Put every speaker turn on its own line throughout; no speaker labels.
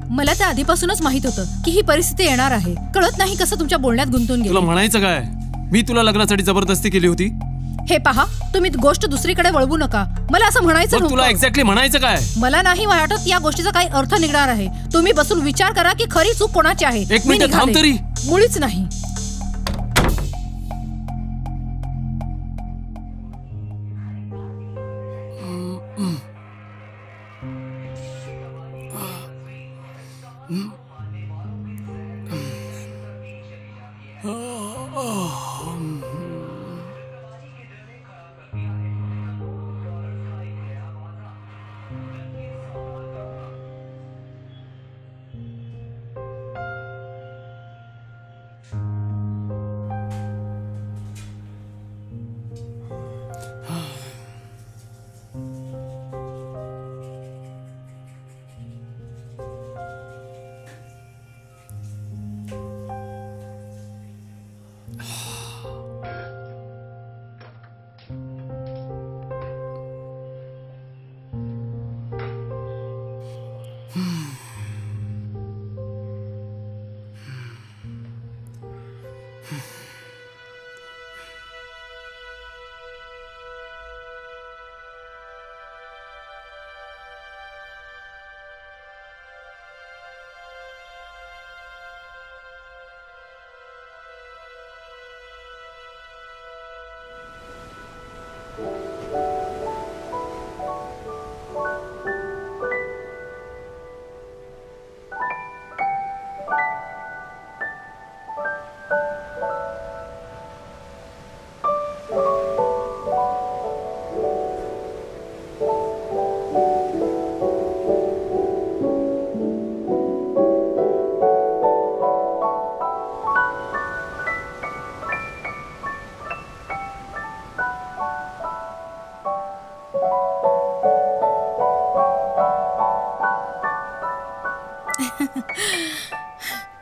मला तर आधीपासूनच माहित होतं की ही परिस्थिती येणार आहे. कळत नाही कसं तुमच्या बोलण्यात गुंतून गेले.
तुला म्हणायचं काय? मी तुला लग्नासाठी जबरदस्ती केली होती?
हे पहा, तुम्ही गोष्ट दुसरीकडे वळवू नका. मला असं म्हणायचं नव्हतं.
तुला एक्झॅक्टली म्हणायचं काय?
मला नाही वाटत या गोष्टीचा काही अर्थ निघणार आहे. तुम्ही बसून विचार करा की खरी चूक कोणाची आहे.
एक मिनिट थांब तरी.
मुळीच नाही.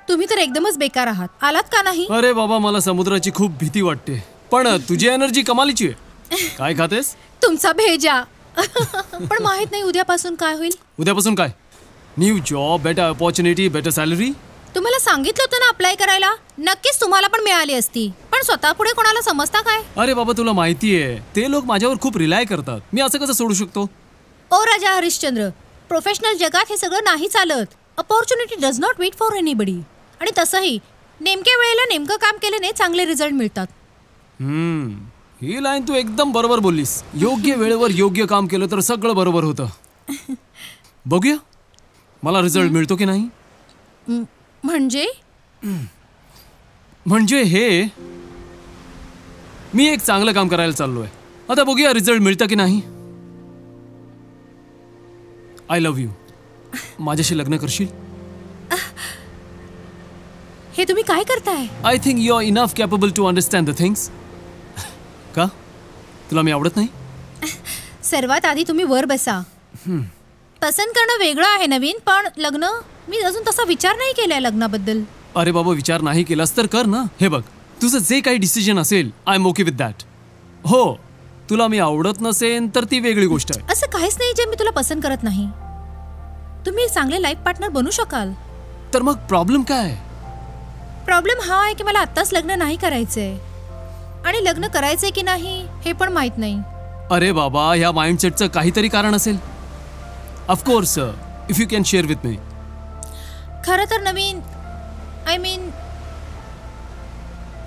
तुम्ही तर एकदमच बेकार आहात. आलात का नाही?
अरे बाबा, मला समुद्राची खूप भीती वाटते. पण तुझी एनर्जी कमालीची आहे. काय खातेस?
तुमचा भेजा. पण माहित नाही उद्यापासून काय होईल.
उद्यापासून काय? New job, better opportunity, better salary.
तुम्हाला सांगितलं होतं ना अप्लाय करायला. नक्कीच तुम्हाला पण मिळाली असती. पण स्वतः पुढे कोणाला समजता काय?
अरे बाबा, तुला माहितीये ते लोक माझ्यावर खूप रिलाय करतात. मी असं कसं सोडू शकतो?
ओ राजा हरिश्चंद्र, प्रोफेशनल जगात हे सगळं नाही चालत. Opportunity does not wait for anybody. आणि तसंही नेमक्या वेळेला नेमकं काम केल्याने चांगले रिझल्ट मिळतात.
ही लाईन तू एकदम बरोबर बोललीस. योग्य वेळेवर योग्य काम केलं तर सगळं बरोबर होतं. बघूया मला रिझल्ट मिळतो की नाही. म्हणजे हे मी एक चांगलं काम करायला चाललोय. आता बघूया रिझल्ट मिळतं की नाही. I love you. माझ्याशी लग्न करशील?
हे तुम्ही काय करताय?
I think you are enough capable to understand the things. का तुला मी आवडत नाही?
सर्वात आधी तुम्ही वर बसा. पसंत करणं वेगळं आहे नवीन, पण लग्न मी अजून तसा विचार नाही केलाय लग्नाबद्दल.
अरे बाबा, विचार नाही केलास तर कर ना. हे बघ, तुझं जे काही डिसिजन असेल I am okay with that. हो, तुला मी आवडत नसेन तर ती वेगळी गोष्ट आहे.
असं काहीच नाही जे मी तुला पसंत करत नाही. तुम्ही एक चांगले लाईफ पार्टनर बनू शकाल.
तर मग प्रॉब्लेम काय?
प्रॉब्लेम हा आहे की मला आत्ताच लग्न नाही करायचंय. आणि लग्न करायचंय की नाही हे पण माहित नाही.
अरे बाबा, ह्या माइंडसेटचं काहीतरी कारण असेल. Of course, if you can share with me.
खरं तर नवीन आय मीन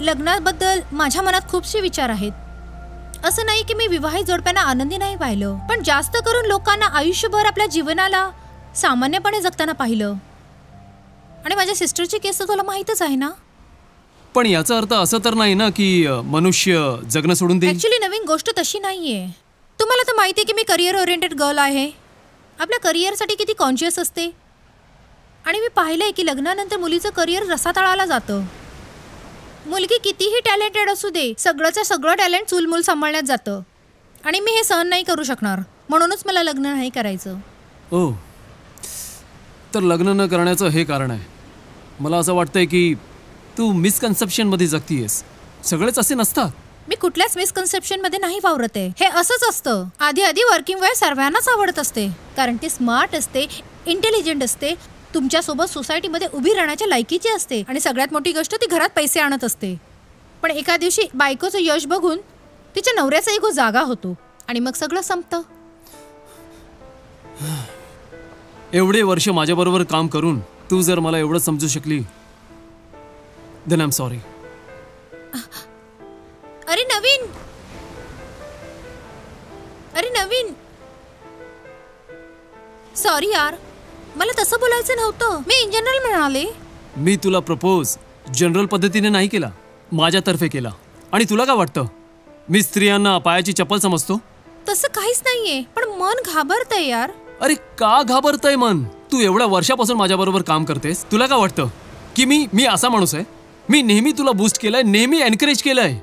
लग्नाबद्दल माझ्या मनात खूपसे विचार आहेत. असं नाही की मी विवाहित जोडप्यांना आनंदी नाही पाहिलं, पण जास्त करून लोकांना आयुष्यभर आपल्या जीवनाला सामान्यपणे जगताना पाहिलं. आणि माझ्या सिस्टरची केस तर तुला माहीतच आहे ना.
पण याचा अर्थ असं तर नाही ना की मनुष्य जगणं सोडून देईल.
ऍक्च्युली नवीन गोष्ट तशी नाहीये. तुम्हाला तर माहिती आहे की मी करिअर ओरिएंटेड गर्ल आहे. आपल्या करिअरसाठी किती कॉन्शियस असते. आणि मी पाहिलंय की लग्नानंतर मुलीचं करिअर रसातळाला जातं. मुलगी कितीही टॅलेंटेड असू दे, सगळंचं सगळं टॅलेंट चूलमूल सांभाळण्यात जातं. आणि मी हे सहन नाही करू शकणार. म्हणूनच मला लग्न नाही करायचं.
ओ, तर लग्न न करण्याचं हे कारण आहे. मला असं वाटतंय की तू मिसकन्सेप्शनमध्ये जगतीयस. सगळेच असे नसतात.
मी कुठल्याच मिसकन्सेप्शनमध्ये नाही वावरत आहे. हे असंच असतं. आधी वर्किंग वेळ सर्वांनाच आवडत असते, कारण ती स्मार्ट असते, इंटेलिजंट असते तुमच्यासोबत सोसायटीमध्ये उभी राहण्याच्या लायकीची असते आणि सगळ्यात मोठी गोष्ट ती घरात पैसे आणत असते. पण एका दिवशी बायकोचं यश बघून तिच्या नवऱ्याचा इगो जागा होतो आणि मग सगळं संपतं.
एवढे वर्ष माझ्याबरोबर काम करून तू जर मला एवढं समजू शकली, देन आय एम सॉरी.
अरे नवीन सॉरी यार, मला तसं बोलायचं नव्हतं. मी इन जनरल म्हणाले.
मी तुला प्रपोज जनरल पद्धतीने नाही केला, माझ्यातर्फे केला. आणि तुला काय वाटतं मी स्त्रियांना पायाची चप्पल समजतो?
तसं काहीच नाहीये, पण मन घाबरतंय यार.
अरे का घाबरतंय मन? तू एवढ्या वर्षापासून माझ्याबरोबर काम करतेस, तुला काय वाटतं की मी असा माणूस आहे? मी नेहमी तुला बूस्ट केलंय, नेहमी एनकरेज केलंय.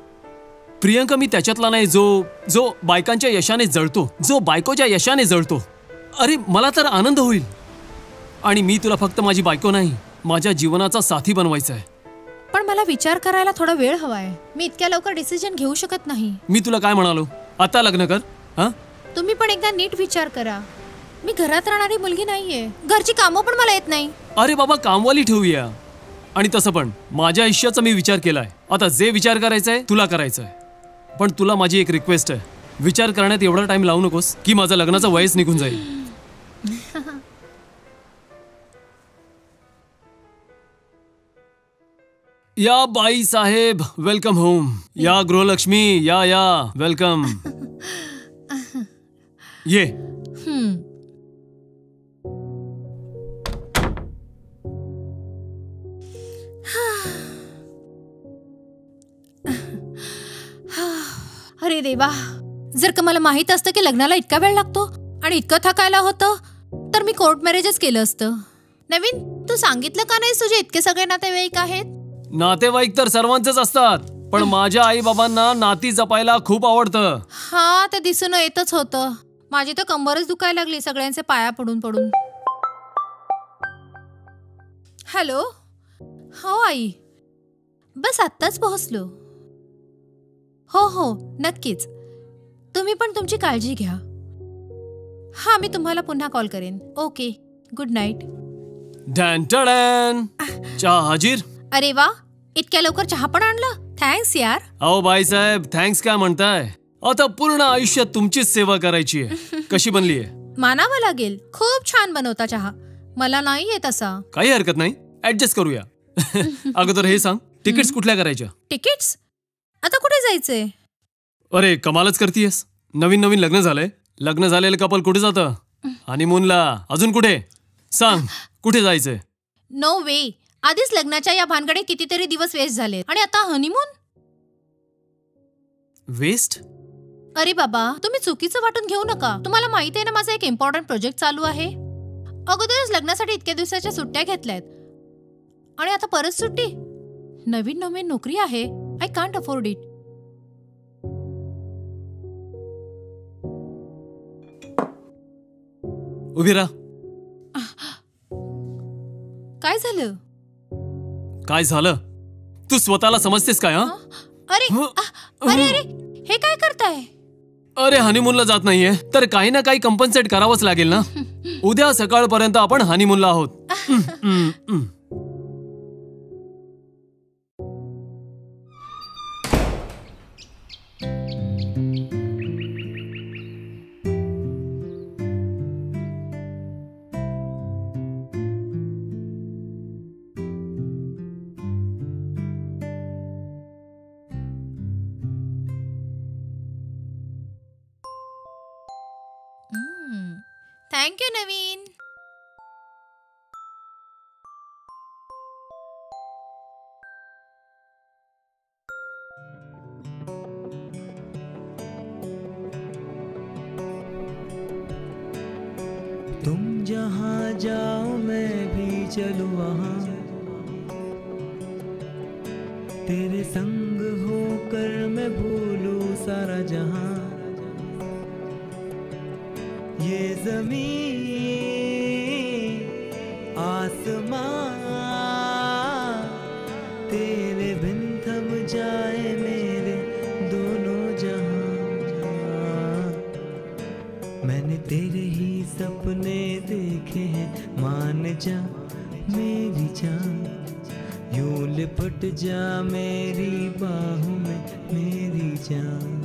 प्रियंका, मी त्याच्यातला नाही जो बायकांच्या यशाने जळतो, जो बायकोच्या यशाने जळतो. अरे मला तर आनंद होईल. आणि मी तुला फक्त माझी बायको नाही, माझ्या जीवनाचा साथी बनवायचा आहे.
पण मला विचार करायला थोडा वेळ हवाय. मी इतक्या लवकर डिसिजन घेऊ शकत नाही.
मी तुला काय म्हणालो, आता लग्न कर. हा,
तुम्ही पण एकदा नीट विचार करा. मी घरात राहणारी मुलगी नाहीये, घरची कामं पण मला येत नाही.
अरे बाबा, कामवाली ठेवूया. आणि तसं पण माझ्या आयुष्याचा मी विचार केलाय. आता जे विचार करायचंय तुला करायचंय. पण तुला माझी एक रिक्वेस्ट आहे, विचार करण्यात एवढा टाइम लावू नकोस की माझं लग्नाचं वयच निघून जाईल. या बाई साहेब, वेलकम होम. या गृहलक्ष्मी, या वेलकम. ये.
अरे देवा, जर का मला माहित असतं की लग्नाला इतका वेळ लागतो आणि इतकं थकायला होतं तर मी कोर्ट मॅरेजच केलं असतं. नवीन, तू सांगितलं का नाही तुझे इतके सगळे नातेवाईक आहेत?
नातेवाईक तर सर्वांचेच असतात, पण माझ्या आई बाबांना नाती जपायला खूप आवडतं.
हा, ते दिसून येतच होतं. माझी तर कंबरच दुखायला लागली सगळ्यांचे पाया पडून पडून. हॅलो. हो आई, बस आत्ताच पोहोचलो. हो नक्कीच. तुम्ही पण तुमची काळजी घ्या. हा, मी तुम्हाला पुन्हा कॉल करेन. Okay, good night.
चहा हाजीर.
अरे वा, इतक्या लवकर चहा पण आणला. थँक्स यार.
अहो बाईसाहेब, थँक्स काय म्हणताय? आता पूर्ण आयुष्यात तुमचीच सेवा करायची आहे. कशी बनलीये?
मानावं लागेल, खूप छान बनवता चहा. मला नाही येत असा.
काही हरकत नाही, ऍडजस्ट करूया. अगोदर हे सांग, तिकीट्स कुठल्या करायच्या?
तिकीट्स? आता कुठे जायचंय?
अरे कमालच करतीयस. नवीन लग्न झालंय. लग्न झालेलं कपल कुठे जातं? हनीमूनला. अजून कुठे? सांग, कुठे जायचंय?
नो वे. आधीच लग्नाच्या या भानगडे कितीतरी दिवस वेस्ट झाले आणि आता हनीमून?
वेस्ट?
अरे बाबा, तुम्ही चुकीचं वाटून घेऊ नका. तुम्हाला माहिती आहे ना, माझा एक इम्पॉर्टंट प्रोजेक्ट चालू आहे. अगोदरच लग्नासाठी इतक्या दिवसाच्या सुट्ट्या घेतल्यात आणि आता परत सुट्टी. नवीन नोकरी आहे. I can't afford it.
उभी राहा.
काय झालं?
काय झालं? तू स्वतःला समजतेस काय?
अरे अरे अरे, हे काय करताय?
अरे हनीमूनला जात नाहीये तर काही ना काही कंपन्सेट करावंच लागेल ना. उद्या सकाळपर्यंत आपण हनीमूनला आहोत.
थँक यू नवीन.
तुम जहाँ जाओ मैं भी चलूँ वहाँ, तेरे संग होकर मैं भूलूं सारा जहाँ. ये ज़मीन आसमां तेरे बिन थम जाए मेरे दोनों जहां. मैंने तेरे ही सपने देखे हैं, मान जा मेरी जान, यूं लिपट जा मेरी बाहों में मेरी जान।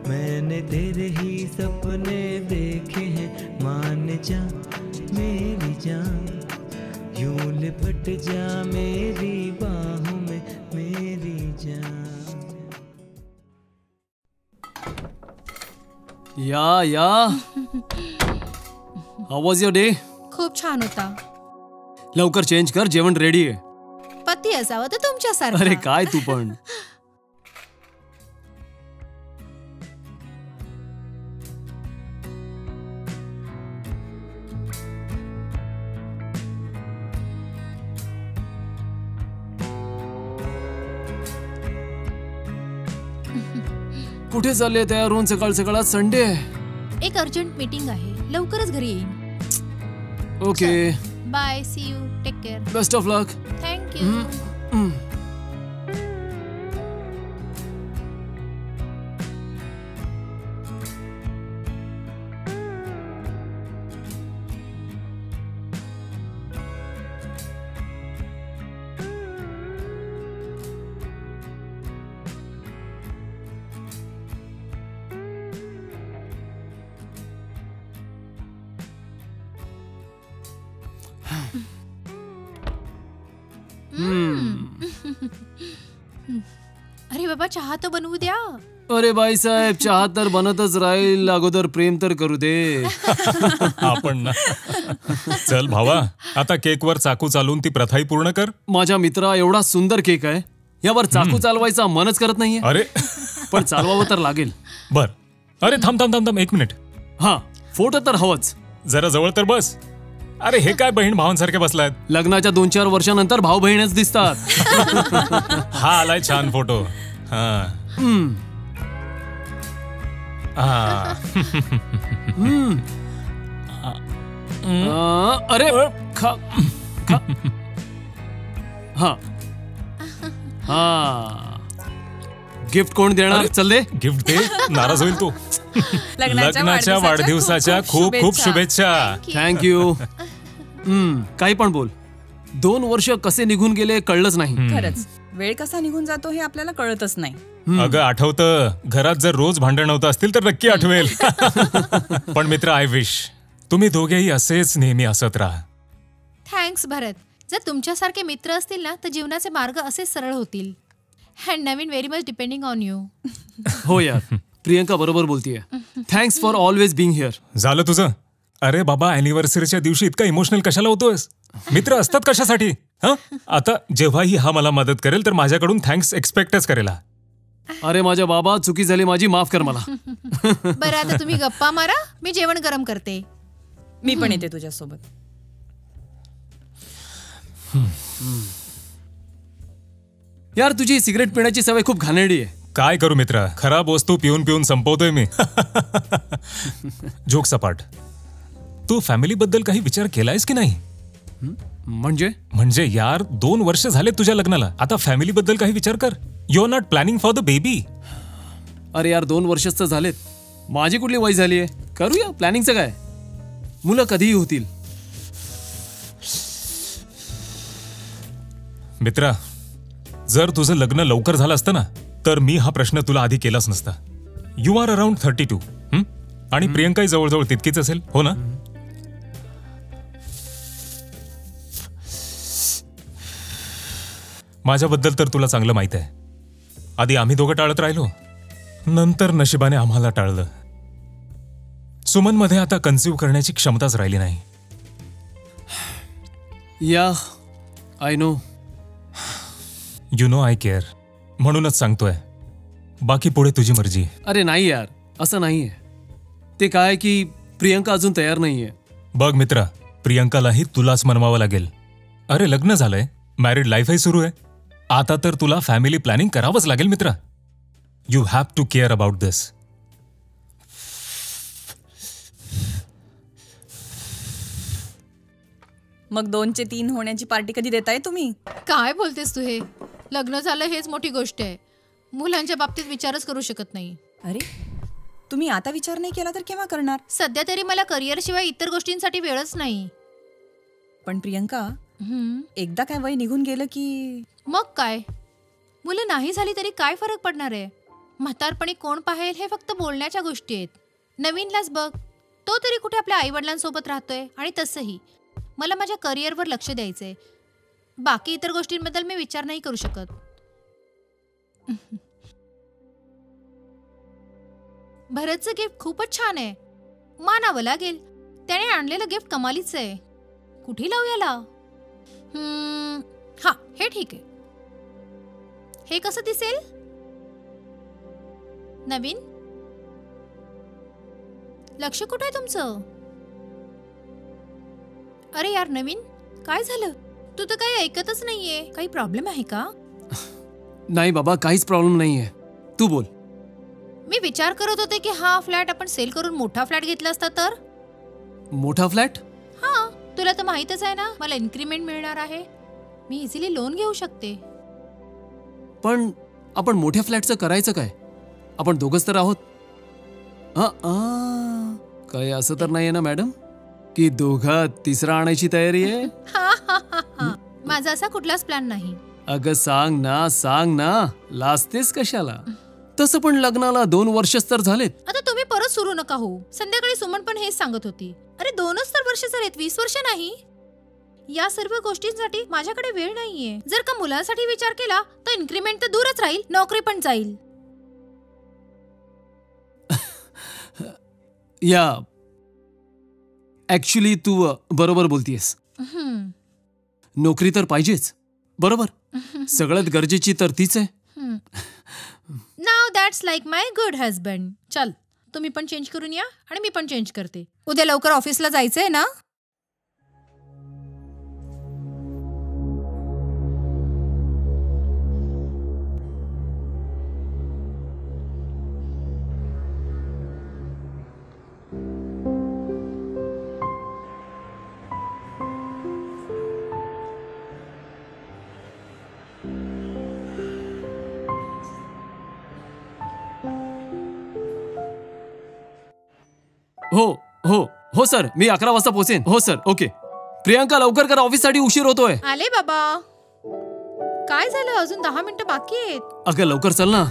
मैंने तेरे ही सपने देखे हैं, मान जा मेरी जान, यूं लिपट जा मेरी बाहों में मेरी जान।
या हाउ वॉज युअर डे?
खूप छान होता.
लवकर चेंज कर, जेवण रेडी आहे.
पती असावा तर तुमच्यासारखा.
अरे काय तू पण. कुठे चालले तयार होऊन? सकाळ सकाळ संडे आहे.
एक अर्जंट मीटिंग आहे, लवकरच घरी येईन.
Okay,
bye, see you, take care.
Best of luck.
Thank you. अरे बाबा, चहा तर बनवू द्या.
अरे बाईसाहेब, चहा तर बनतच राहील, अगोदर प्रेम तर करू दे.
आपण ना. चल भावा, आता केकवर चाकू चालून ती प्रथाही पूर्ण कर.
माझ्या मित्रा, एवढा सुंदर केक आहे, यावर चाकू चालवायचा मनच करत नाहीये.
अरे
पण चालवावं तर लागेल.
बर. अरे थांब थांब थांब थांब, एक मिनिट.
हा, फोटो तर हवंच.
जरा जवळ तर बस. अरे हे काय बहीण भावांसारखे बसलायत.
लग्नाच्या 2-4 वर्षानंतर भाऊ बहीणच दिसतात.
हा आलाय छान फोटो. हा हा.
अरे खा खा. हा हा, गिफ्ट कोण देणार? चल दे.
गिफ्ट दे, नाराज होईल तू. लग्नाच्या वाढदिवसाच्या खूप खूप शुभेच्छा.
थँक्यू. काही पण बोल. 2 वर्ष कसे निघून गेले कळलंच नाही.
खरंच वेळ कसा निघून जातो हे आपल्याला कळतच नाही.
अगं आठवतं, घरात जर रोज भांडण होत असतील तर नक्की आठवेल. पण मित्र, आय विश तुम्ही दोघेही असेच नेहमी हसत राहा.
थँक्स भरत. जर तुमच्यासारखे मित्र असतील ना, तर जीवनाचे मार्ग असेच सरळ होतील. And Naveen very much depending on you.
हो यार, प्रियंका बरोबर बोलतीये. Thanks for always being here.
झालं तुझं? अरे बाबा, अॅनिव्हर्सरीच्या दिवशी इतका इमोशनल कशाला होतोयस? मित्र असतात कशासाठी? हा, आता जेव्हाही हा मला मदत करेल तर माझ्याकडून थँक्स एक्सपेक्टच करेल.
अरे माझ्या बाबा, चुकी झाली माझी, माफ कर मला.
बरं, आता तुम्ही गप्पा मारा, मी जेवण गरम करते.
मी पण येते तुझ्यासोबत.
यार, तुझी सिगरेट पिण्याची सवय खूप घाणेरडी आहे.
काय करू मित्र, खराब वस्तू पिऊन पिऊन संपवतोय मी. जोक सपाट. तू फॅमिली बद्दल काही विचार केलायस की नाही?
म्हणजे
यार, 2 वर्ष झाले तुझ्या लग्नाला. आता फॅमिली बद्दल काही विचार कर. You are not planning for the baby.
अरे यार, 2 वर्षच तर झालेत. माझी कुठली वय झाली आहे? करूया प्लॅनिंगचं काय. मुलं कधीही होतील.
मित्रा, जर तुझं लग्न लवकर झालं असतं ना, तर मी हा प्रश्न तुला आधी केलाच नसता. यू आर अराउंड 32 आणि प्रियंकाही जवळजवळ तितकीच असेल, हो ना? माझ्याबद्दल तर तुला चांगलं माहित आहे. आधी आम्ही दोघं टाळत राहिलो, नंतर नशिबाने आम्हाला टाळलं. सुमनमध्ये आता कन्सिव्ह करण्याची क्षमताच राहिली नाही.
या, I know.
You know I care. म्हणूनच सांगतोय. बाकी पुढे तुझी मर्जी.
अरे नाही यार, असं नाहीये. ते काय की प्रियंका अजून तयार नाहीये.
बघ मित्रा, प्रियंकालाही तुलाच मनवावं लागेल. अरे लग्न झालंय, मॅरिड लाईफही सुरू आहे. आता तर तुला फॅमिली प्लॅनिंग करावंच लागेल मित्रा. You have to care about this.
मग 2चे 3 होण्याची पार्टी कधी देताय तुम्ही?
काय बोलतेस तू? हे लग्न झालं हेच मोठी गोष्ट आहे. मुलांच्या बाबतीत विचारच करू शकत नाही.
अरे, तुम्ही आता विचार नाही केला तर केव्हा करणार?
सध्या तरी मला करिअर शिवाय इतर गोष्टींसाठी वेळच नाही.
पण प्रियंका,
हम्म,
एकदा काय वय निघून गेलं की
मग काय, मुलं नाही झाली तरी काय फरक पडणार आहे? म्हातारपणी कोण पाहेल हे फक्त बोलण्याच्या गोष्टी आहेत. नवीनलाच बघ, तो तरी कुठे आपल्या आईवडिलांसोबत राहतोय. आणि तसंही मला माझ्या करिअरवर लक्ष द्यायचंय. बाकी इतर गोष्टींबद्दल मी विचार नाही करू शकत. भरतचं गिफ्ट खूपच छान आहे, मानावं लागेल. त्याने आणलेलं गिफ्ट कमालीच आहे. कुठे लावू याला? हा, हे ठीक आहे. हे कसं दिसेल? नवीन, लक्ष कुठे आहे तुमचं? अरे यार नवीन, काय झालं? तू तर काही ऐकतच नाहीये. काही प्रॉब्लेम आहे का?
नाही बाबा, काहीच प्रॉब्लेम नाहीये. तू बोल.
मी विचार करत होते की हा फ्लॅट आपण सेल करून मोठा फ्लॅट घेतला असता तर.
मोठा फ्लॅट?
हा, तुला तर माहीतच आहे ना, मला इन्क्रीमेंट मिळणार आहे. मी इझिली लोन घेऊ शकते.
पण आपण मोठ्या फ्लॅटचं करायचं काय? आपण दोघंच तर आहोत. काय असं तर नाहीये ना मॅडम की दोघात तिसरा आणायची तयारी आहे?
माझा असा कुठलाच प्लॅन नाही.
अगं सांग ना, लाजतेस कशाला? तसं पण लग्नाला 2 वर्षच तर झालेत.
आता तुम्ही परत सुरू नका हो. संध्याकाळी सुमन पण हेच सांगत होती. अरे 2च तर वर्ष झालेत, 20 वर्ष नाही. या सर्व गोष्टींसाठी माझ्याकडे वेळ नाहीये. जर का मुलांसाठी विचार केला तर इन्क्रीमेंट तर दूरच राहील, नोकरी पण जाईल.
या ऍक्च्युली तू बरोबर बोलतीयस. नोकरी तर पाहिजेच, बरोबर. सगळ्यात गरजेची तर तीच आहे.
नाव that's like my good husband. चल, तुम्ही पण चेंज करून या आणि मी पण चेंज करते. उद्या लवकर ऑफिसला जायचंय ना?
हो सर, मी 11 वाजता पोहोचेन. हो सर, ओके. प्रियांका लवकर करा, ऑफिससाठी उशीर होतोय.
आले बाबा. काय झालं? अजून 10 मिनिटं बाकी आहेत.
अगं लवकर चल ना.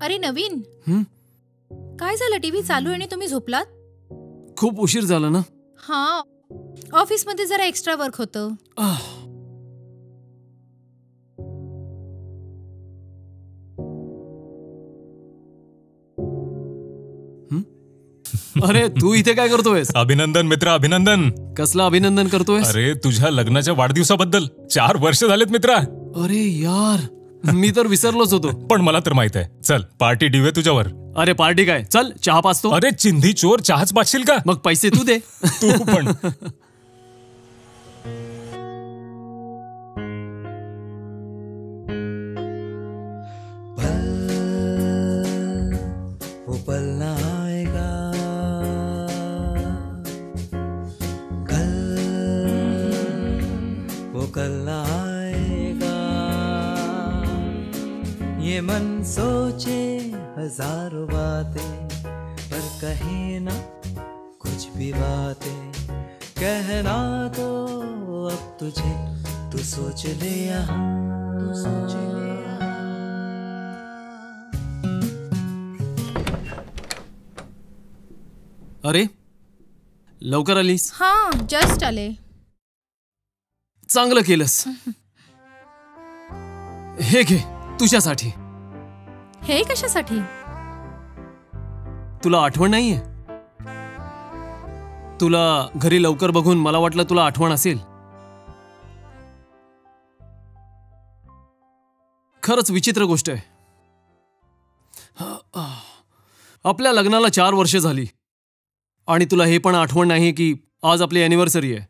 अरे नवीन, काय झालं? टीव्ही चालू आहे आणि तुम्ही झोपलात?
खूप उशीर झाला ना.
हा, ऑफिसमध्ये जरा एक्स्ट्रा वर्क होतं.
अरे तू इथे काय करतोयस?
अभिनंदन मित्र, अभिनंदन.
कसला अभिनंदन करतोयस?
अरे तुझ्या लग्नाच्या वाढदिवसाबद्दल. 4 वर्ष झालेत मित्रा.
अरे यार, मी तर विसरलोच होतो.
पण मला तर माहित आहे. चल पार्टी डिवे तुझ्यावर.
अरे पार्टी काय, चल चहा पाचतो.
अरे चिंधी चोर, चहाच पाचशील का?
मग पैसे तू दे.
तू पण.
वो पल ना सोचे हजारों बातें पर कहे ना कुछ भी बातें, कहना तो अब तुझे, तू सोच ले यहाँ, तू सोच ले यहाँ।
अरे लवकर आलीस,
हां जस्ट आले.
चांगलं केलंस. हे घे तुझ्यासाठी.
हे कशासाठी?
तुला आठवण नाहीये? तुला घरी लवकर बघून मला वाटलं तुला आठवण असेल. खरंच विचित्र गोष्ट आहे. आपल्या लग्नाला 4 वर्ष झाली आणि तुला हे पण आठवण नाही की आज आपली अॅनिव्हर्सरी आहे.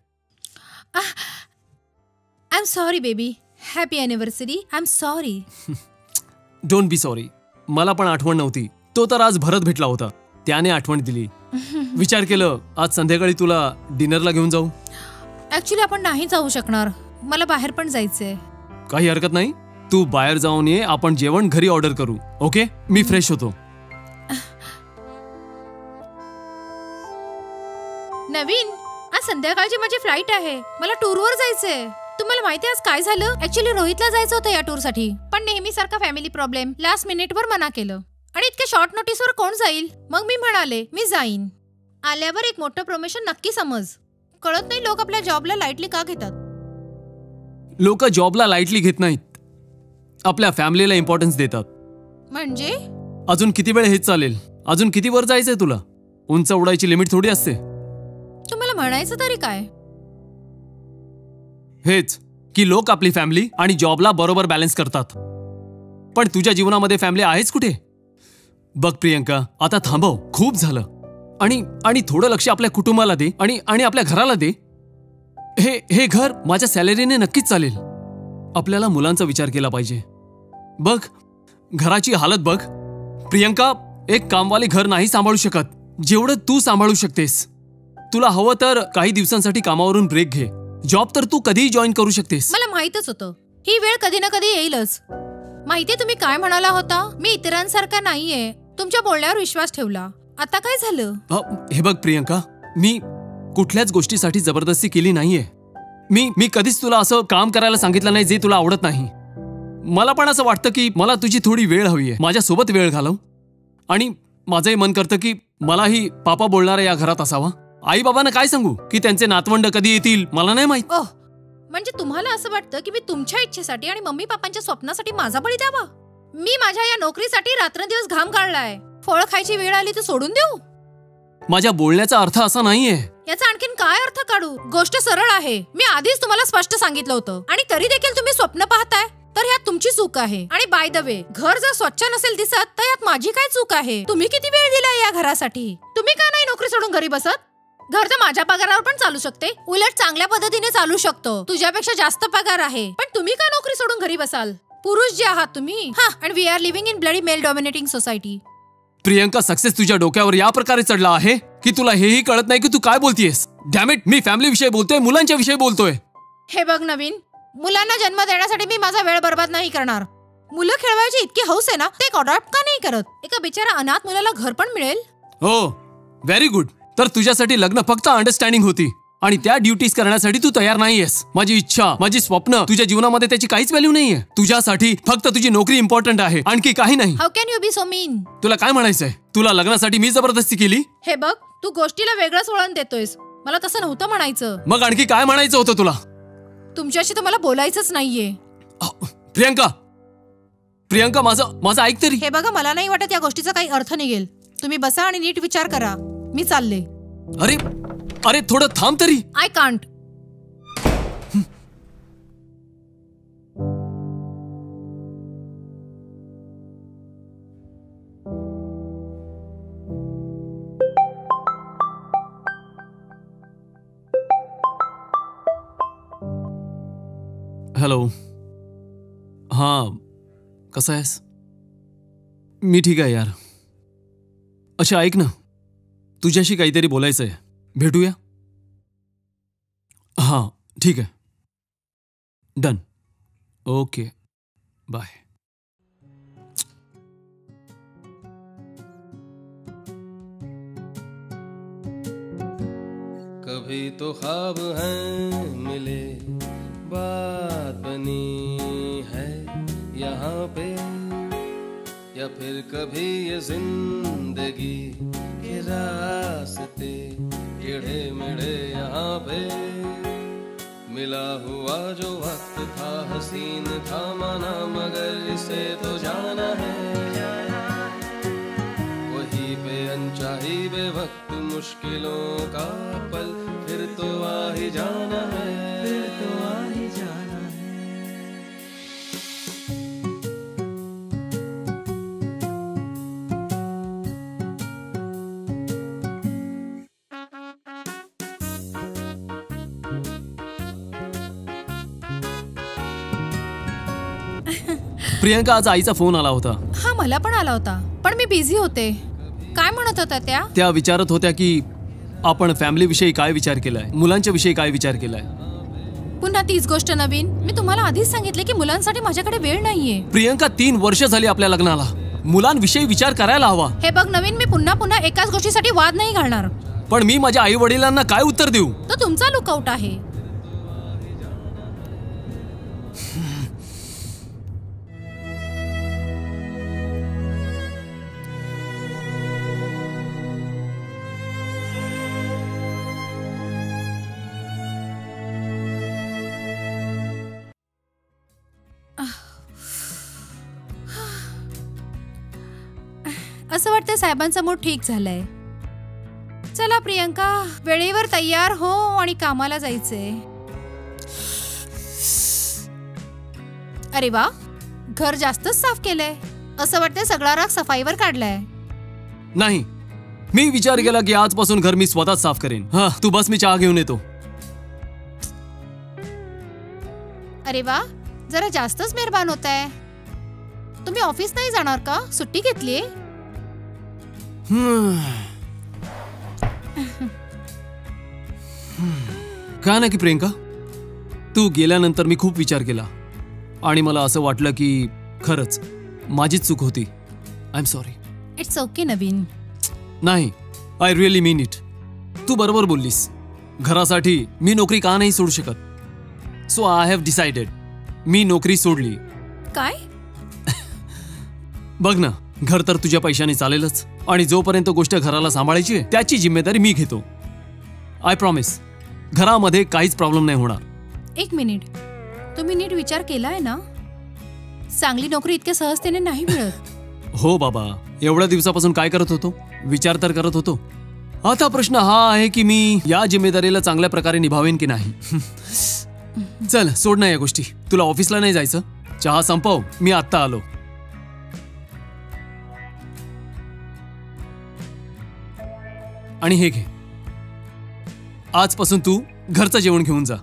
I am sorry baby. Happy anniversary. I am sorry.
Don't be sorry. मला पण आठवण नव्हती. तो तर आज भरत भेटला होता, त्याने आठवण दिली. विचार केलं आज संध्याकाळी तुला डिनरला घेऊन जाऊ.
ऍक्च्युली आपण नाही जाऊ शकणार. मला बाहेर पण जायचंय.
काही हरकत नाही, तू बाहेर जाऊन ये. आपण जेवण घरी ऑर्डर करू. ओके, मी फ्रेश होतो.
नवीन, आज संध्याकाळची माझी फ्लाईट आहे. मला टूरवर जायचंय. तुम्हाला माहिती आज काय झालं? ऍक्च्युली रोहितला जायचं होतं या टूरसाठी, पण नेहमीसारखा फॅमिली प्रॉब्लेम. लास्ट मिनिटवर मना केलं आणि इतक्या शॉर्ट नोटीसवर कोण जाईल? मग मी म्हणाले मी जाईन. आल्यावर एक मोठं प्रमोशन नक्की समज. कळत नाही लोक आपल्या जॉबला लाईटली का घेतात.
लोक जॉबला लाईटली घेत नाहीत, आपल्या फॅमिलीला इम्पॉर्टन्स देतात.
म्हणजे
अजून किती वेळ हेच चालेल? अजून किती वर जायचंय तुला? उंच उडायची लिमिट थोडी असते.
तुम्हाला म्हणायचं तरी काय?
हेच की लोक आपली फॅमिली आणि जॉबला बरोबर बॅलन्स करतात. पण तुझ्या जीवनामध्ये फॅमिली आहेच कुठे? बघ प्रियंका, आता थांबव. खूप झालं. आणि थोडं लक्ष आपल्या कुटुंबाला दे आणि आपल्या घराला दे. हे घर माझ्या सॅलरीने नक्कीच चालेल. आपल्याला मुलांचा विचार केला पाहिजे. बघ घराची हालत बघ. प्रियंका, एक कामवाली घर नाही सांभाळू शकत जेवढं तू सांभाळू शकतेस. तुला हवं तर काही दिवसांसाठी कामावरून ब्रेक घे. जॉब तर तू कधीही जॉईन करू शकतेस.
मला माहितच होतं ही वेळ कधी ना कधी येईलच. माहितीये तुम्ही काय म्हणाला होता? मी इतरांसारखा नाहीये. तुमच्या बोलण्यावर विश्वास ठेवला. आता काय झालं?
हे बघ प्रियंका, मी कुठल्याच गोष्टीसाठी जबरदस्ती केली नाहीये. मी कधीच तुला असं काम करायला सांगितलं नाही जे तुला आवडत नाही. मला पण असं वाटतं की मला तुझी थोडी वेळ हवी आहे. माझ्यासोबत वेळ घालव. आणि माझंही मन करतं की मलाही पापा बोलणारा या घरात असावा. आई बाबांना काय सांगू की त्यांचे नातवंड कधी येतील मला नाही माहित.
ओह, म्हणजे तुम्हाला असं वाटतं की मी तुमच्या इच्छेसाठी आणि मम्मी पप्पांच्या स्वप्नासाठी माझा बळी द्यावा? मी माझ्या या नोकरीसाठी रात्रंदिवस घाम काढलाय. फळ खायची वेळ आली तर सोडून देऊ?
माझ्या बोलण्याचा अर्थ असा नाहीये.
याचा आणखीन काय अर्थ काढू? गोष्ट सरळ आहे. मी आधीच तुम्हाला स्पष्ट सांगितलं होतं आणि तरी देखील तुम्ही स्वप्न पाहताय. तर ह्यात तुमची चूक आहे. आणि बाय द वे, घर जर स्वच्छ नसेल दिसत तर यात माझी काय चूक आहे? तुम्ही किती वेळ दिलाय या घरासाठी? तुम्ही का नाही नोकरी सोडून घरी बसत? घर तर माझ्या पगारावर पण चालू शकते. उलट चांगल्या पद्धतीने चालू शकतो. तुझ्यापेक्षा जास्त पगार आहे. पण तुम्ही का नोकरी सोडून घरी बसाल? पुरुष जे आहात तुम्ही. And we are living in bloody male dominating society.
Priyanka, success तुझ्या डोक्यावर या प्रकारे चढला आहे की तुला हेही कळत नाही की तू काय बोलतेयस. डॅम इट, मी फॅमिली विषयी बोलतोय, मुलांच्या विषयी बोलतोय.
हे बघ नवीन, मुलांना जन्म देण्यासाठी मी माझा वेळ बर्बाद नाही करणार. मुलं खेळवायची इतकी हौस आहे ना, ते एक अडॉप्ट का नाही करत? एका बिचारा अनाथ मुलाला घर पण मिळेल.
हो, व्हेरी गुड. तर तुझ्यासाठी लग्न फक्त अंडरस्टँडिंग होती आणि त्या ड्युटीज करण्यासाठी तू तयार नाहीयेस. माझी इच्छा, माझी स्वप्न तुझ्या जीवनामध्ये त्याची काहीच व्हॅल्यू नाहीये. तुझ्यासाठी फक्त तुझी नोकरी इम्पॉर्टंट आहे, आणखी काही नाही.
How can you be so mean?
तुला काय म्हणायचंय? तुला लग्नासाठी मी जबरदस्ती केली?
हे बघ, तू गोष्टीला वेगळंच वळण देतोयस. मला तसं नव्हतं म्हणायचं.
मग आणखी काय म्हणायचं होतं तुला?
तुमच्याशी तर मला बोलायचंच नाहीये.
प्रियंका, प्रियंका, माझं ऐक तरी.
हे बघा, मला नाही वाटत या गोष्टीचा काही अर्थ निघेल. तुम्ही बसा आणि नीट विचार करा. मी चालले.
अरे थोडं थांब तरी.
I can't.
हॅलो. हां, कसा आहेस? मी ठीक आहे यार. अच्छा ऐक ना, तुझ्याशी काहीतरी बोलायचं आहे. भेटूया? हां ठीक आहे. डन. Okay bye.
कभी तो ख्वाब हैं मिले, बात बनी है यहाँ पे, या फिर कभी ये जिंदगी के रास्ते टेढ़े मेढ़े यहाँ पे। मिला हुआ जो वक्त था हसीन था माना, मगर इसे तो जाना है, वहीं पे अनचाही बेवक्त मुश्किलों का पल, फिर तो आ ही जाना है, फिर तो आ ही जाना है।
प्रियंका, आज आईचा फोन आला होता.
हा, मला पण आला होता, पण मी बिझी होते. काय म्हणत होत्या त्या?
त्या विचारत होत्या की आपण फॅमिली विषयी काय विचार केलाय, मुलांच्या विषयी काय विचार केलाय.
पुन्हा तीच गोष्ट नवीन. मी तुम्हाला आधीच सांगितले की मुलांसाठी माझ्याकडे वेळ नाहीये.
प्रियंका, 3 वर्ष झाली आपल्या लग्नाला. मुलांविषयी विचार करायला हवा.
हे बघ नवीन, मी पुन्हा पुन्हा एकाच गोष्टीसाठी वाद नाही घालणार.
पण मी माझ्या आई वडिलांना काय उत्तर देऊ?
तो तुमचा लुकआउट आहे. असं वाटतं साहेबांचा मूड ठीक झालाय. चला प्रियंका, वेळेवर तयार हो आणि कामाला जायचंय. अरे वा, घर जास्तच साफ केलंय. असं वाटतंय सगळा राग सफाईवर काढलाय.
नाही, मी विचार केला की आजपासून घर मी स्वतःच साफ करेन. हा, तू बस, मी चहा घेऊन येतो.
अरे वा, जरा जास्तच मेहरबान होताय. तुम्ही ऑफिस नाही जाणार का? सुट्टी घेतलीये?
का ना की प्रियंका, तू गेल्यानंतर मी खूप विचार केला आणि मला असं वाटलं की खरंच माझीच चूक होती. I am sorry.
It's okay Naveen.
नाही, आय रिअली मीन इट. तू बरोबर बोललीस. घरासाठी मी नोकरी का नाही सोडू शकत. सो आय हॅव डिसाइडेड, मी नोकरी सोडली.
काय?
बघ ना, घर तर तुझ्या पैशाने चालेलच आणि जोपर्यंत गोष्ट घराला सांभाळायची आहे त्याची जिम्मेदारी मी घेतो. आय प्रॉमिस, घरामध्ये काहीच प्रॉब्लेम नाही होणार.
एक मिनिट, तुम्ही नीट विचार केलाय ना? चांगली नोकरी इतक्या सहजतेने नाही मिळत.
हो बाबा, एवढ्या दिवसापासून काय करत होतो? विचार तर करत होतो. आता प्रश्न हा आहे की मी या जिम्मेदारीला चांगल्या प्रकारे निभावेन की नाही. चल, सोड ना या गोष्टी. तुला ऑफिसला नाही जायचं? चहा संपव, मी आत्ता आलो. आणि हे घे, आजपासून तू घरचं जेवण घेऊन जा.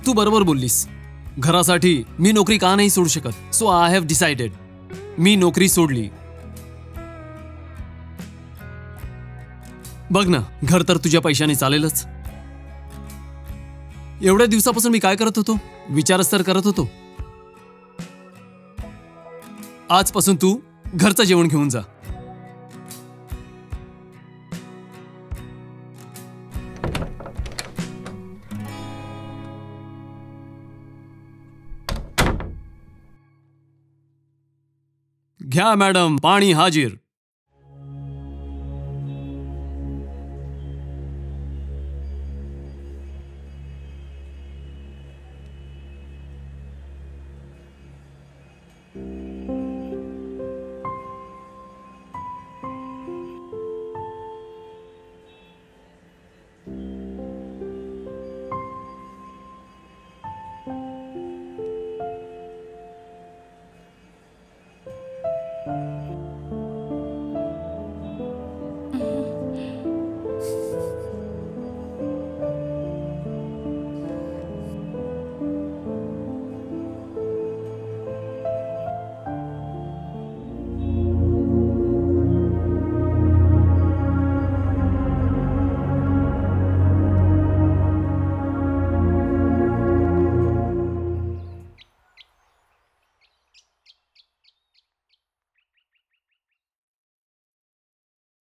तू बरोबर बोललीस. घरासाठी मी नोकरी का नाही सोडू शकत. सो आय हॅव डिसाइडेड, मी नोकरी सोडली. बघ ना, घर तर तुझ्या पैशाने चालेलच. एवढ्या दिवसापासून मी काय करत होतो? विचारच तर करत होतो. आजपासून तू घरचं जेवण घेऊन जा. घ्या मॅडम, पाणी हाजीर.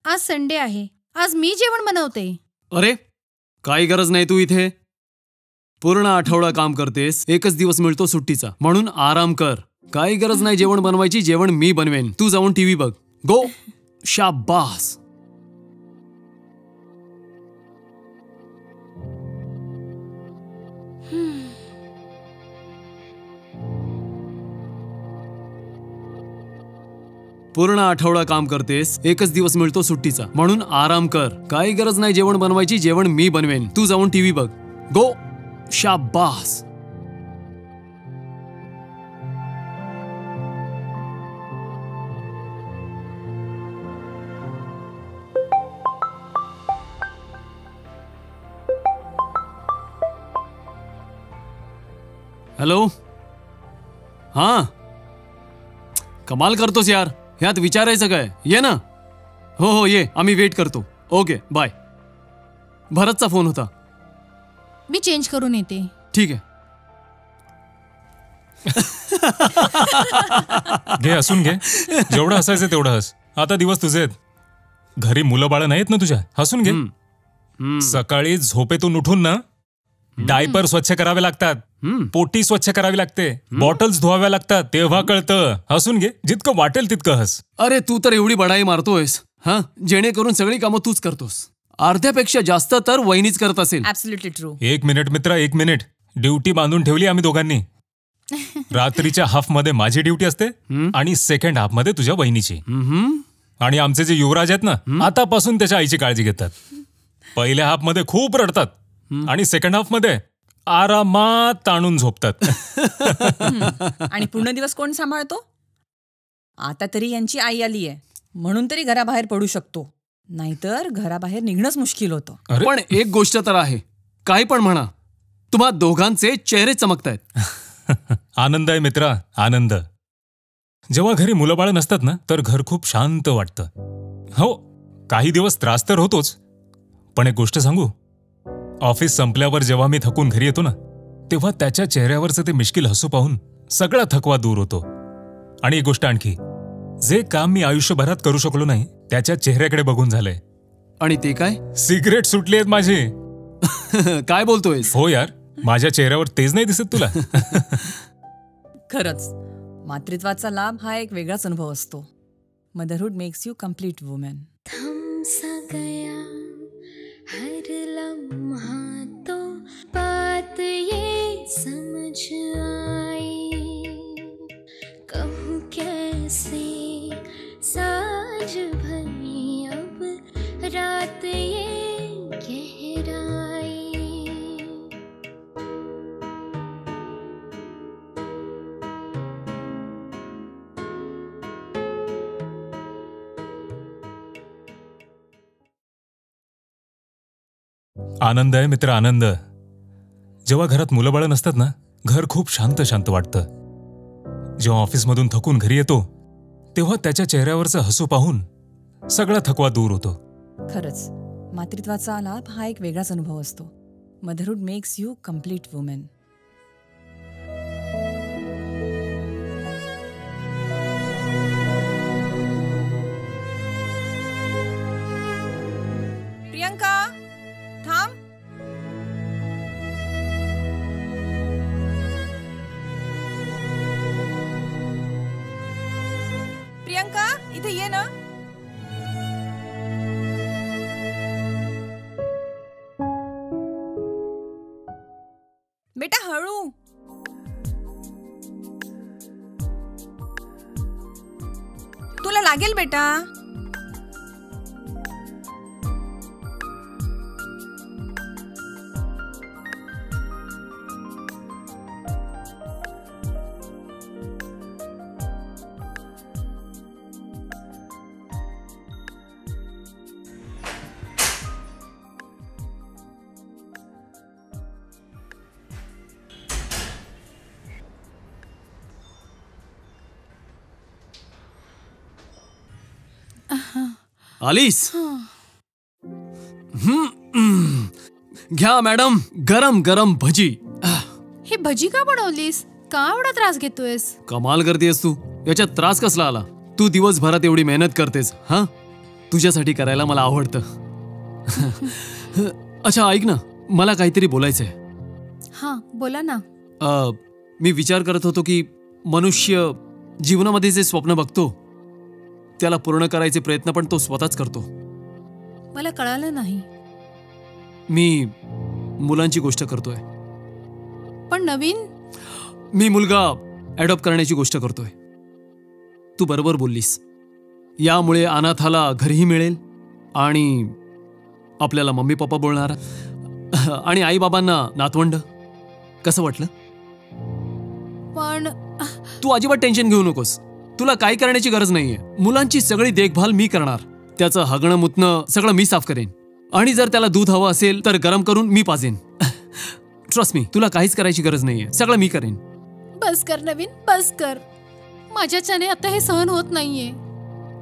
आज संडे आहे. आज मी जेवण बनवते.
अरे काही गरज नाही, तू इथे पूर्ण आठवडा काम करतेस, एकच दिवस मिळतो सुट्टीचा, म्हणून आराम कर. काही गरज नाही जेवण बनवायची, जेवण मी बनवेन. तू जाऊन टीव्ही बघ. गो. शाबास. पूर्ण आठवडा काम करतेस, एकच दिवस मिळतो सुट्टीचा, म्हणून आराम कर. काही गरज नाही जेवण बनवायची, जेवण मी बनवेन. तू जाऊन टीव्ही बघ. गो. शाबास. हॅलो. हां, कमाल करतोस यार. ह्यात विचारायचं काय? ये ना. हो हो ये, आम्ही वेट करतो. Okay bye. भरतचा फोन होता.
मी चेंज करून येते.
ठीक आहे.
घे, हसून घे. जेवढं हसायचं तेवढं हस. आता दिवस तुझे आहेत. घरी मुलं बाळं नाहीत ना तुझ्या? हसून घे. सकाळी झोपेतून उठून ना डायपर स्वच्छ करावे लागतात, पोटी स्वच्छ करावी लागते, बॉटल्स धुवाव्या लागतात, तेव्हा कळतं. हसून घे, जितकं वाटेल तितकं हस.
अरे तू तर एवढी बडाई मारतोयस हा, जेणेकरून सगळी कामं तूच करतोस. अर्ध्यापेक्षा जास्त तर वहिनीच करत असेल.
Absolutely true.
1 मिनिट मित्रा, 1 मिनिट. ड्युटी बांधून ठेवली आम्ही दोघांनी. रात्रीच्या हाफ मध्ये माझी ड्युटी असते आणि सेकंड हाफ मध्ये तुझ्या वहिनीची. आणि आमचे जे युवराज आहेत ना, आतापासून त्याच्या आईची काळजी घेतात. पहिल्या हाफ मध्ये खूप रडतात आणि सेकंड हाफ मध्ये आरामात ताणून झोपतात.
आणि पूर्ण दिवस कोण सांभाळतो? आता तरी यांची आई आली आहे म्हणून तरी घराबाहेर पडू शकतो, नाहीतर घराबाहेर निघणंच मुश्किल होतं.
पण एक गोष्ट तर आहे, काही पण म्हणा, तुम्हा दोघांचे चेहरे चमकतायत.
आनंद आहे मित्रा, आनंद. जेव्हा घरी मुलं बाळ नसतात ना, तर घर खूप शांत वाटतं. हो, काही दिवस त्रास तर होतोच, पण एक गोष्ट सांगू, ऑफिस संपल्यावर जेव्हा मी थकून घरी येतो ना, तेव्हा त्याच्या चेहऱ्यावरचं ते मिश्किल हसू पाहून सगळा थकवा दूर होतो. आणि एक गोष्ट आणखी, जे काम मी आयुष्यभरात करू शकलो नाही, त्याच्या चेहऱ्याकडे बघून झालंय.
आणि ते काय?
सिगरेट सुटली आहेत माझी.
काय बोलतोयस?
हो यार, माझ्या चेहऱ्यावर तेज नाही दिसत तुला?
खरंच मातृत्वाचा लाभ हा एक वेगळाच अनुभव असतो. Motherhood makes you complete woman.
थम सा गया हर लम्हा तो बात ये समझ आई, कहूँ कैसे साज भरी अब रात ये गहराई.
आनंद आहे मित्र, आनंद. जेव्हा घरात मुलं बाळं नसतात ना, घर खूप शांत शांत वाटतं. जेव्हा ऑफिसमधून थकून घरी येतो, तेव्हा त्याच्या चेहऱ्यावरचं हसू पाहून सगळा थकवा दूर होतो.
खरंच मातृत्वाचा लाभ हा एक वेगळाच अनुभव असतो. Motherhood makes you complete woman. Priyanka थांब. प्रियंका इथे ये ना. बेटा हळू. तुला लागेल बेटा.
आलीस? घ्या मॅडम, गरम गरम भजी.
हे भजी का बनवलीस? का एवढा त्रास घेतोयस?
कमाल करतेस तू. याच्यात त्रास कसला आला? तू दिवसभरात एवढी मेहनत करतेस हा, तुझ्यासाठी करायला मला आवडतं. अच्छा ऐक ना, मला काहीतरी बोलायचंय.
हां बोला ना.
मी विचार करत होतो की मनुष्य जीवनामध्ये जे स्वप्न बघतो त्याला पूर्ण करायचे प्रयत्न पण तो स्वतःच करतो.
मला कळालं नाही.
मी मुलांची गोष्ट करतोय.
पण नवीन.
मी मुलगा ॲडॉप्ट करण्याची गोष्ट करतोय. तू बरोबर बोललीस. यामुळे अनाथाला घरही मिळेल आणि आपल्याला मम्मी पप्पा बोलणार आणि आई बाबांना नातवंड. कसं वाटलं?
पण
तू अजिबात टेन्शन घेऊ नकोस. तुला काय करण्याची गरज नाहीये. मुलांची सगळी देखभाल मी करणार. त्याचं हगणं मुतणं सगळं मी साफ करेन आणि जर त्याला दूध हवं असेल तर गरम करून मी पाजेन. ट्रस्ट मी, तुला काहीच करायची गरज नाहीये. सगळं मी करेन.
बस कर नवीन, बस कर. माझ्याच्याने आता हे सहन होत नाहीये.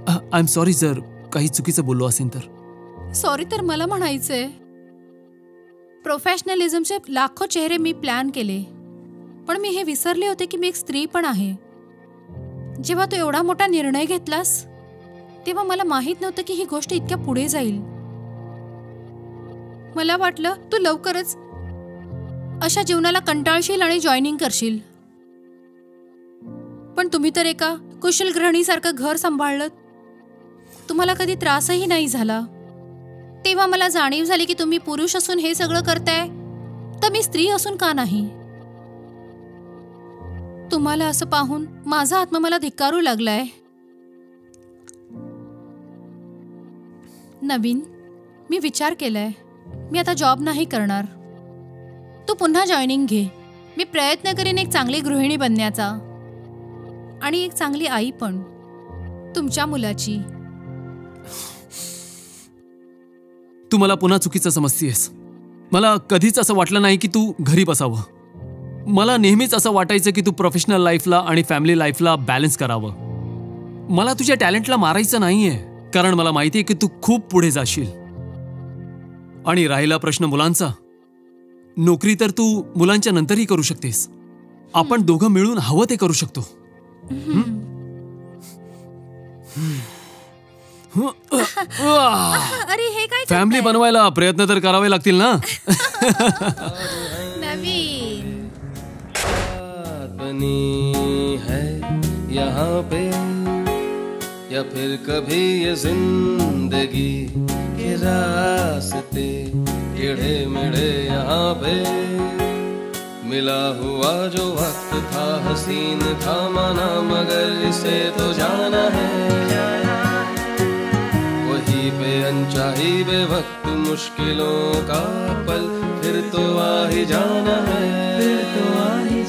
आय एम सॉरी जर काही चुकीचं बोललो असेल तर.
सॉरी तर मला म्हणायचंय. प्रोफेशनलिझमचे लाखो चेहरे मी प्लॅन केले, पण मी हे विसरले होते की मी एक स्त्री पण आहे. जेव्हा तू एवढा मोठा निर्णय घेतलास तेव्हा मला माहित नव्हतं की ही गोष्ट इतक्या पुढे जाईल. मला वाटलं तू लवकरच अशा जीवनाला कंटाळशील आणि जॉईनिंग करशील. पण तुम्ही तर एका कुशल गृहिणीसारखं घर सांभाळलं. तुम्हाला कधी त्रासही नाही झाला. तेव्हा मला जाणीव झाली की तुम्ही पुरुष असून हे सगळं करताय तर मी स्त्री असून का नाही. तुम्हाला असं पाहून माझा आत्मा मला धिक्कारू लागलाय. नवीन, मी विचार केलाय. मी आता जॉब नाही करणार. तू पुन्हा जॉईनिंग घे. मी प्रयत्न करीन एक चांगली गृहिणी बनण्याचा आणि एक चांगली आई पण तुमच्या मुलाची.
तू मला पुन्हा चुकीचं समजतेस. मला कधीच असं वाटलं नाही की तू घरी बसावं. मला नेहमीच असं वाटायचं की तू प्रोफेशनल लाईफला आणि फॅमिली लाईफला बॅलन्स करावं. मला तुझ्या टॅलेंटला मारायचं नाहीये, कारण मला माहिती आहे की तू खूप पुढे जाशील. आणि राहिला प्रश्न मुलांचा, नोकरी तर तू मुलांच्या नंतरही करू शकतेस. आपण दोघं मिळून हवं ते करू शकतो.
अरे हे काय
फॅमिली बनवायला प्रयत्न तर करावे लागतील ना.
नवीन
बनी है यहाँ पे या फिर कभी ये जिंदगी के रास्ते टेढ़े मेढ़े यहाँ पे मिला हुआ जो वक्त था हसीन था माना मगर इसे तो जाना है वहीं पे अनचाही बेवक्त मुश्किलों का पल फिर तो आ ही जाना है फिर तो आ ही